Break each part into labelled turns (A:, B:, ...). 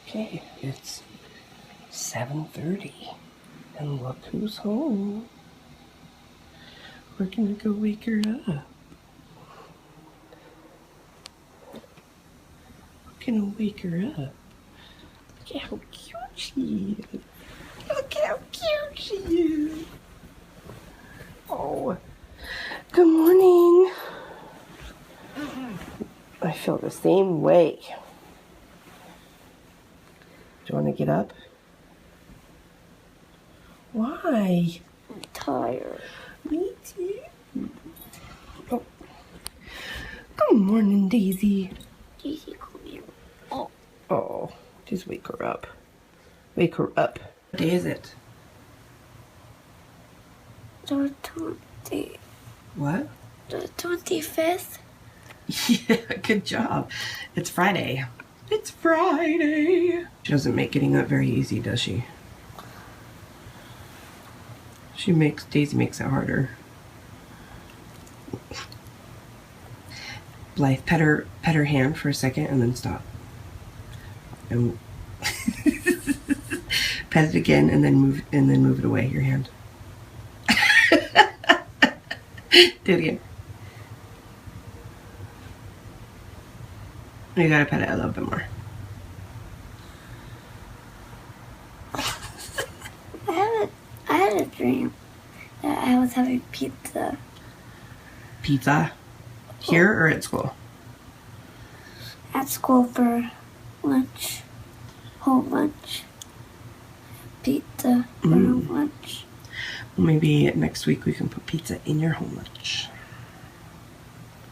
A: Okay, it's 7:30, and look who's home. We're gonna go wake her up. We're gonna wake her up. Look at how cute she is. Look at how cute she is. Oh, good morning. I feel the same way. Do you want to get up? Why?
B: I'm tired.
A: Me too. Oh. Good morning, Daisy.
B: Daisy, come here.
A: Oh, just wake her up. Wake her up. What day is it?
B: The 20.
A: What?
B: The 25th.
A: Yeah, good job. It's Friday. It's Friday. She doesn't make getting up very easy, does she? Daisy makes it harder. Blythe, pet her hand for a second and then stop. And pet it again and then move it away, your hand. Do it again. You gotta pet it a little bit more.
B: I had a dream that I was having pizza.
A: Pizza? Here or at school?
B: At school for lunch. Home lunch. Pizza for home lunch.
A: Well, maybe next week we can put pizza in your home lunch.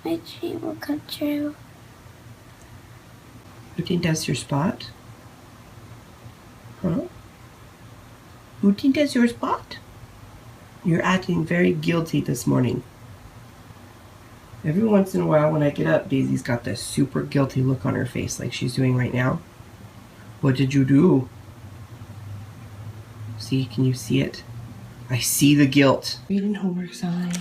B: My dream will come true.
A: You think that's your spot? Huh? You think that's your spot? You're acting very guilty this morning. Every once in a while when I get up, Daisy's got this super guilty look on her face like she's doing right now. What did you do? See, can you see it? I see the guilt. Reading homework signed.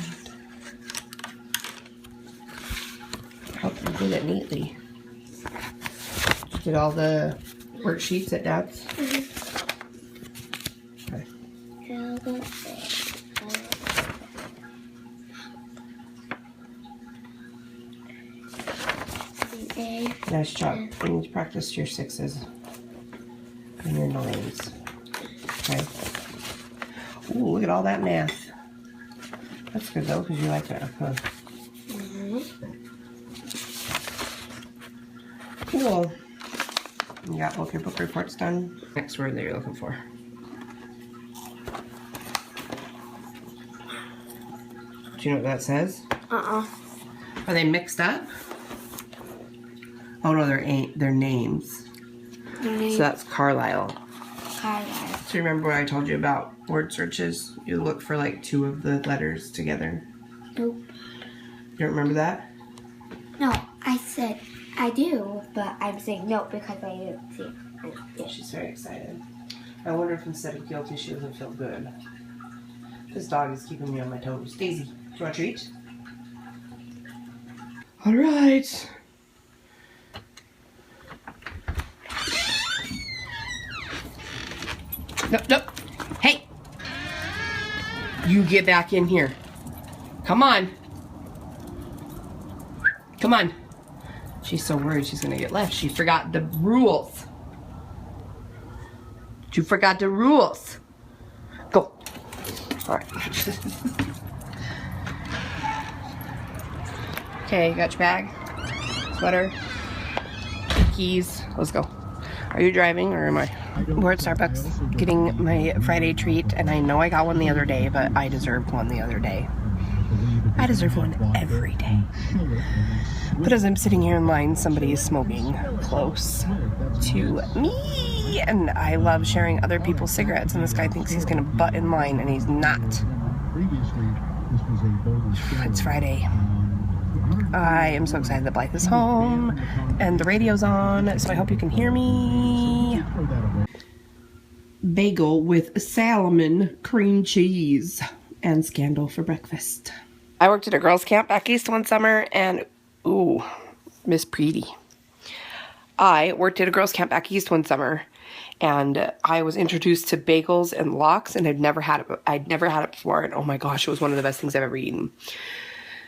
A: Hope you did it neatly. Did you get all the worksheets at Dad's? Okay. Nice job. You need to practice your 6s and your 9s. Okay. Ooh, look at all that math. That's good though, because you like that. Huh? Cool. You got both your book reports done. Next word that you're looking for. Do you know what that says? Are they mixed up? Oh no, they're names. So that's Carlisle.
B: Carlisle.
A: So remember what I told you about word searches? You look for like 2 of the letters together.
B: Nope.
A: You don't remember that?
B: No, I said I do, but I'm saying no because I didn't see it.
A: Yeah, she's very excited. I wonder if instead of guilty, she doesn't feel good. This dog is keeping me on my toes. Daisy, do you want a treat? All right. No. Hey! You get back in here. Come on. Come on. She's so worried she's gonna get left. She forgot the rules. You forgot the rules. Go. All right. Okay, you got your bag, sweater, keys. Let's go. Are you driving or am I? We're at Starbucks getting my Friday treat, and I know I got one the other day, but I deserved one the other day. I deserve one every day. But as I'm sitting here in line, somebody is smoking close to me, and I love sharing other people's cigarettes, and this guy thinks he's gonna butt in line, and he's not. It's Friday. I am so excited that Blythe is home, and the radio's on, so I hope you can hear me. Bagel with salmon, cream cheese, and scandal for breakfast. I worked at a girls' camp back east one summer, and ooh, Miss Preety. I worked at a girls' camp back east one summer, and I was introduced to bagels and lox, and I'd never had it before, and oh my gosh, it was one of the best things I've ever eaten.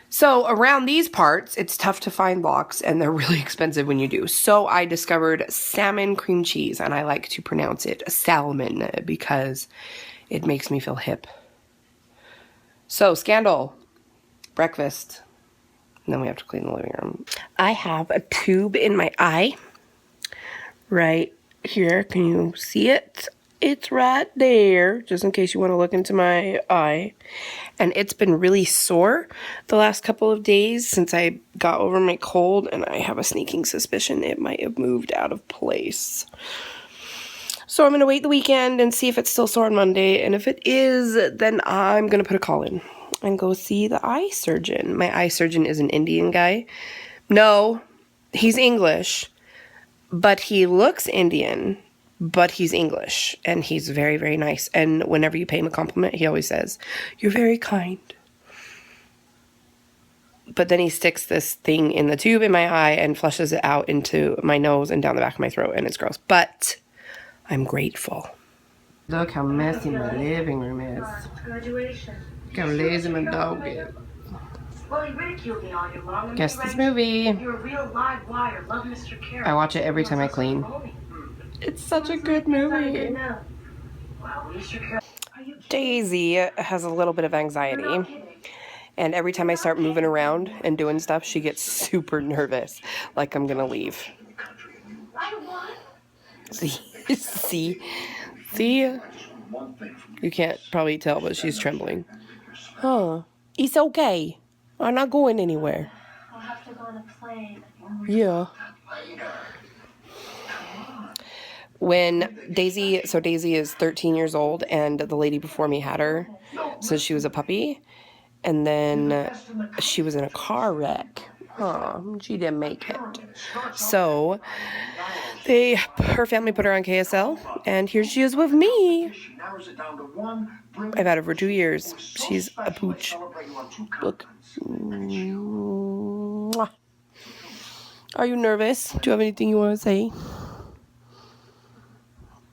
A: So around these parts, it's tough to find lox, and they're really expensive when you do. So I discovered salmon cream cheese, and I like to pronounce it salmon because it makes me feel hip. So, scandal, breakfast, and then we have to clean the living room. I have a tube in my eye right here. Can you see it? It's right there, just in case you want to look into my eye. And it's been really sore the last couple of days since I got over my cold, and I have a sneaking suspicion it might have moved out of place. So I'm going to wait the weekend and see if it's still sore on Monday, and if it is, then I'm going to put a call in and go see the eye surgeon. My eye surgeon is an Indian guy. No, he's English, but he looks Indian, but he's English, and he's very, very nice. And whenever you pay him a compliment, he always says, "You're very kind." But then he sticks this thing in the tube in my eye and flushes it out into my nose and down the back of my throat, and it's gross. But I'm grateful. Look how messy my living room is.
C: Graduation.
A: Look how lazy my dog is.
C: Well, he ridiculed me all year long.
A: Guess this movie.
C: You're a real live wire. Love Mr. Carroll.
A: I watch it every time I clean. It's such a good movie.
C: Wow, Mr. Carroll.
A: Daisy has a little bit of anxiety. And every time I start moving around and doing stuff, she gets super nervous. Like I'm gonna leave. See? You can't probably tell, but she's trembling. Huh. It's okay. I'm not going anywhere.
C: I'll have to go on a plane.
A: Yeah. When Daisy is 13 years old, and the lady before me had her since she was a puppy. And then she was in a car wreck. She didn't make it. So her family put her on KSL, and here she is with me. I've had her for 2 years. She's a pooch. Look. Mwah. Are you nervous? Do you have anything you want to say?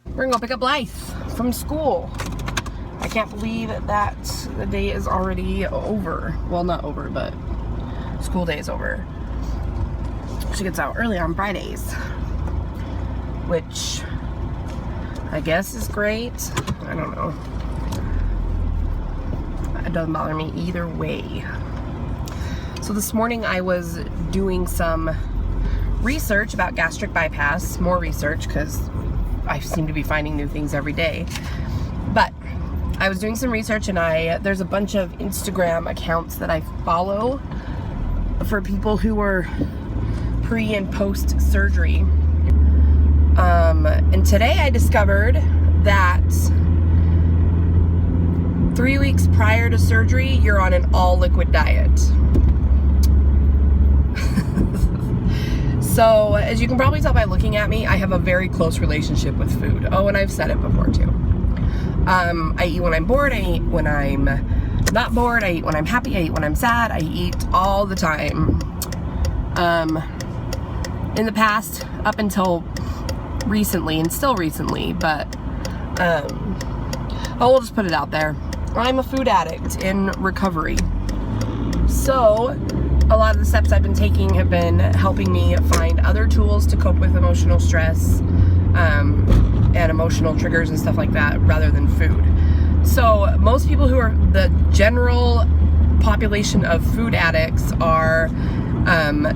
A: We're gonna pick up Blythe from school. I can't believe that the day is already over. Well, not over, but school day is over. She gets out early on Fridays, which I guess is great. I don't know. It doesn't bother me either way. So this morning I was doing some research about gastric bypass, more research because I seem to be finding new things every day. But I was doing some research, and there's a bunch of Instagram accounts that I follow for people who are pre and post surgery. And today I discovered that 3 weeks prior to surgery, you're on an all liquid diet. So as you can probably tell by looking at me, I have a very close relationship with food. Oh, and I've said it before too. I eat when I'm bored, I eat when I'm not bored, I eat when I'm happy, I eat when I'm sad, I eat all the time. In the past, up until recently, and still recently, but we'll just put it out there. I'm a food addict in recovery. So a lot of the steps I've been taking have been helping me find other tools to cope with emotional stress, and emotional triggers and stuff like that, rather than food. So most people who are the general population of food addicts are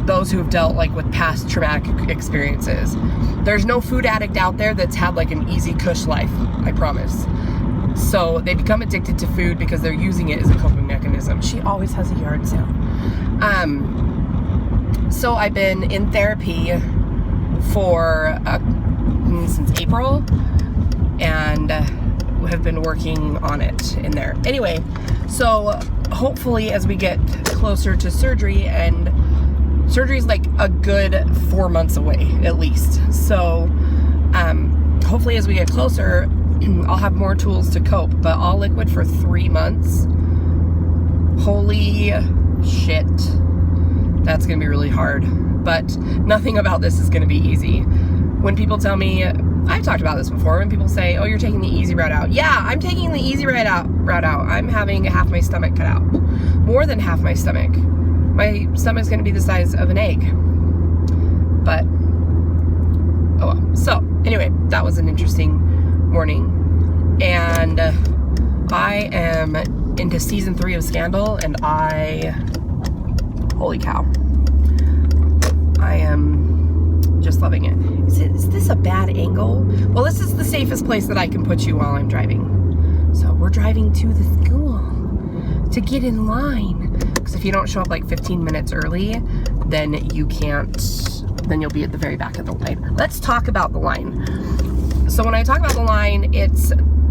A: those who have dealt with past traumatic experiences. There's no food addict out there that's had an easy cush life, I promise. So they become addicted to food because they're using it as a coping mechanism. She always has a yard sale. So I've been in therapy for since April, and have been working on it in there. Anyway, so hopefully as we get closer to surgery, and surgery is a good 4 months away at least. So hopefully as we get closer, I'll have more tools to cope. But all liquid for 3 months, holy shit, that's gonna be really hard. but nothing about this is going to be easy. When people tell me, I've talked about this before, when people say, oh, you're taking the easy route out. Yeah, I'm taking the easy route out. I'm having half my stomach cut out. More than half my stomach. My stomach's going to be the size of an egg. But, oh well. So, anyway, that was an interesting morning. And I am into season 3 of Scandal, and holy cow. I am just loving it. Is this a bad angle? Well, this is the safest place that I can put you while I'm driving. So we're driving to the school to get in line. Because if you don't show up like 15 minutes early, then you can't, then you'll be at the very back of the line. Let's talk about the line. So when I talk about the line,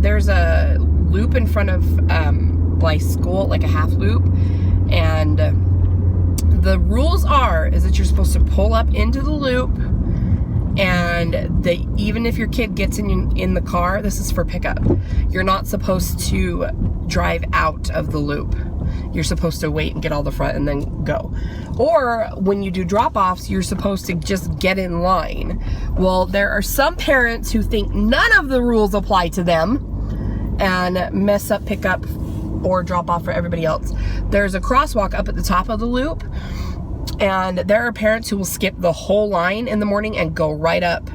A: there's a loop in front of my school, like a half loop, and the rules is that you're supposed to pull up into the loop, and even if your kid gets in the car, this is for pickup, you're not supposed to drive out of the loop. You're supposed to wait and get all the front and then go. Or when you do drop-offs, you're supposed to just get in line. Well, there are some parents who think none of the rules apply to them and mess up pickup or drop off for everybody else. There's a crosswalk up at the top of the loop, and there are parents who will skip the whole line in the morning and go right up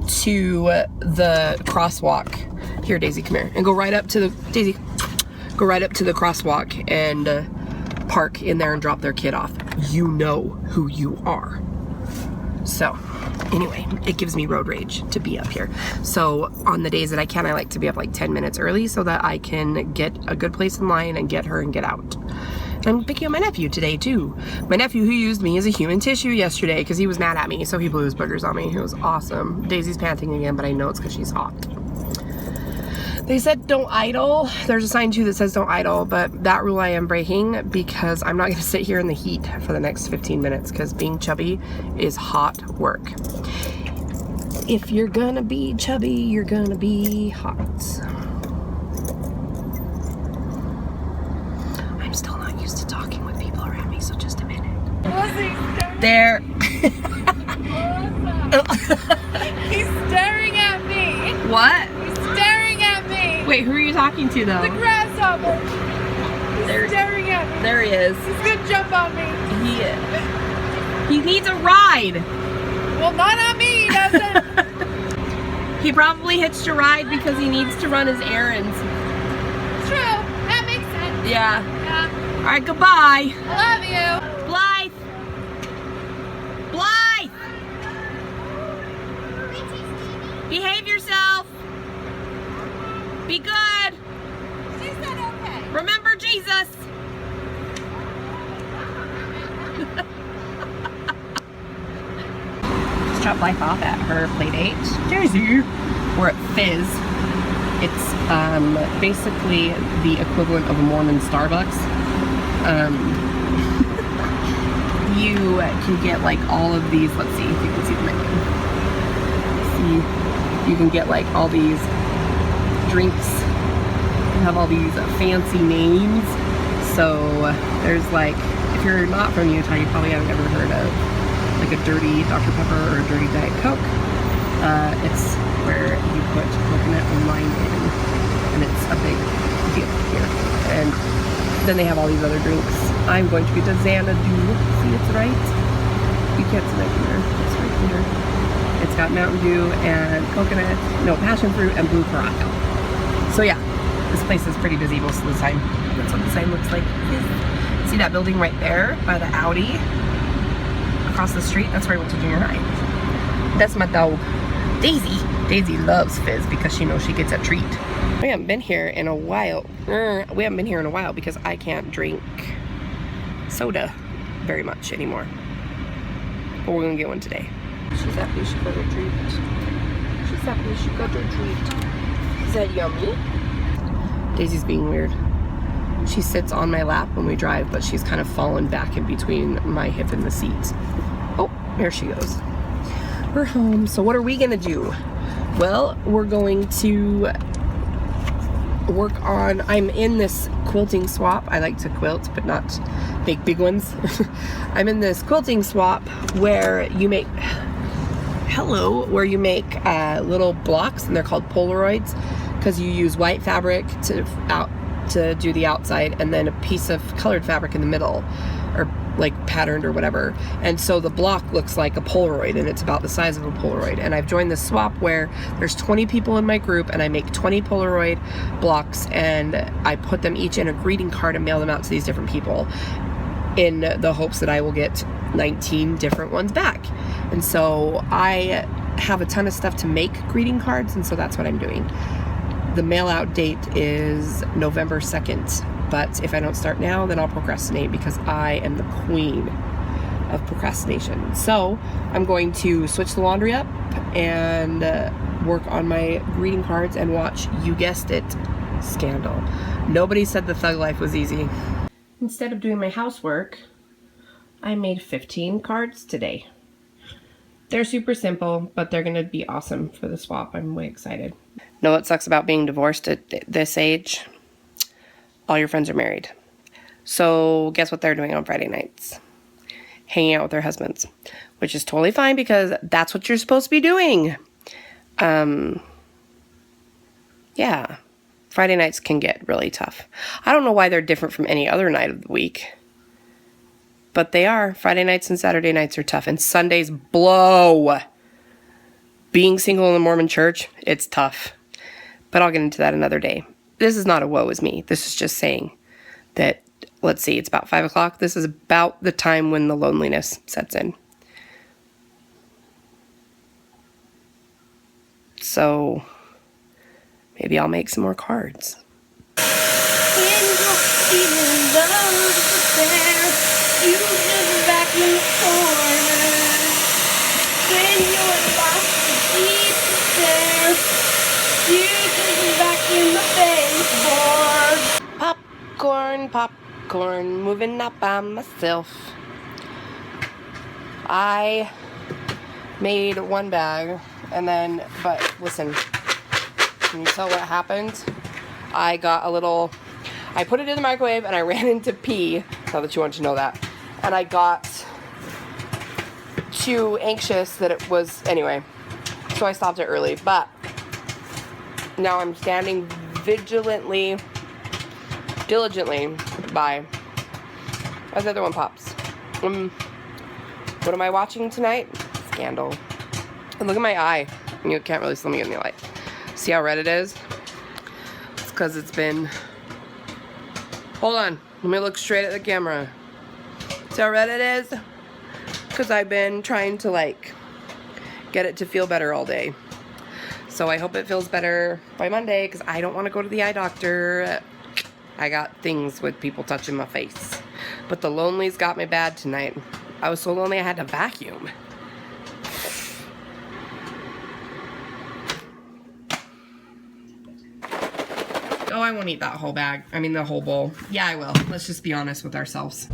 A: to the crosswalk. Here, Daisy, come here. And go right up to the crosswalk and park in there and drop their kid off. You know who you are. So, anyway, it gives me road rage to be up here. So, on the days that I can, I like to be up like 10 minutes early so that I can get a good place in line and get her and get out. I'm picking up my nephew today, too. My nephew who used me as a human tissue yesterday because he was mad at me, so he blew his boogers on me. It was awesome. Daisy's panting again, but I know it's because she's hot. They said don't idle. There's a sign too that says don't idle, but that rule I am breaking because I'm not going to sit here in the heat for the next 15 minutes because being chubby is hot work. If you're gonna be chubby, you're gonna be hot. I'm still not used to talking with people around me, so just a minute. There.
D: He's staring at me.
A: What?
D: He's staring at me.
A: Wait, who are you talking to though?
D: The grasshopper. He's staring at me.
A: There he is.
D: He's gonna jump on me.
A: He needs a ride.
D: Well, not on me, he doesn't.
A: He probably hitched a ride because he needs to run his errands.
D: True. That makes sense.
A: Yeah.
D: Yeah.
A: Alright, goodbye.
D: I love you.
A: Blythe. Blythe. Behave yourself. Be good.
D: She said okay.
A: Remember Jesus. Just dropped Blythe off at her play date. Daisy. We're at Fizz. It's basically the equivalent of a Mormon Starbucks. You can get like all of these. Let's see if you can see the menu. See, you can get like all these drinks. They have all these fancy names. So there's like, if you're not from Utah, you probably haven't ever heard of like a dirty Dr. Pepper or a dirty Diet Coke. It's where you put coconut and lime in, and it's a big deal here. And then they have all these other drinks. I'm going to get a Xanadu. See, it's right. You can't see that here. It's right here. It's got Mountain Dew and coconut, no, passion fruit and blue Caracal. So yeah, this place is pretty busy most of the time. That's what the sign looks like. See that building right there by the Audi? Across the street? That's where I went to junior high. That's my dog, Daisy. Daisy loves Fizz because she knows she gets a treat. We haven't been here in a while. We haven't been here in a while because I can't drink soda very much anymore. But we're gonna get one today. She's happy she got her treat. She's happy she got her treat. Is that yummy? Daisy's being weird. She sits on my lap when we drive, but she's kind of fallen back in between my hip and the seat. Oh, there she goes. We're home. So what are we gonna do? Well, we're going to work on, I'm in this quilting swap. I like to quilt, but not make big ones. I'm in this quilting swap where you make, where you make little blocks, and they're called Polaroids, because you use white fabric to do the outside, and then a piece of colored fabric in the middle, or like patterned or whatever. And so the block looks like a Polaroid, and it's about the size of a Polaroid. And I've joined this swap where there's 20 people in my group, and I make 20 Polaroid blocks, and I put them each in a greeting card and mail them out to these different people in the hopes that I will get 19 different ones back. And so I have a ton of stuff to make greeting cards, and so that's what I'm doing. The mail out date is November 2nd, but if I don't start now, then I'll procrastinate, because I am the queen of procrastination. So I'm going to switch the laundry up and work on my greeting cards and watch, you guessed it, Scandal. Nobody said the thug life was easy. Instead of doing my housework, I made 15 cards today. They're super simple, but they're gonna be awesome for the swap. I'm way excited. Know what sucks about being divorced at this age? All your friends are married. So guess what they're doing on Friday nights? Hanging out with their husbands, which is totally fine, because that's what you're supposed to be doing. Yeah, Friday nights can get really tough. I don't know why they're different from any other night of the week, but they are. Friday nights and Saturday nights are tough, and Sundays blow. Being single in the Mormon church, it's tough. But I'll get into that another day. This is not a woe is me. This is just saying that, let's see, it's about 5 o'clock. This is about the time when the loneliness sets in. So maybe I'll make some more cards. Popcorn, moving up by myself. I made one bag, and then, but listen, can you tell what happened? I put it in the microwave, and I ran into pee, not that you want to know that, and I got too anxious that it was, anyway, so I stopped it early, but now I'm standing diligently by as the other one pops. What am I watching tonight? Scandal. And look at my eye. You can't really see me in the light. See how red it is? It's because it's been... Hold on. Let me look straight at the camera. See how red it is? Because I've been trying to, like, get it to feel better all day. So I hope it feels better by Monday, because I don't want to go to the eye doctor. I got things with people touching my face. But the lonelies got me bad tonight. I was so lonely I had to vacuum. Oh, I won't eat that whole bag. I mean the whole bowl. Yeah, I will. Let's just be honest with ourselves.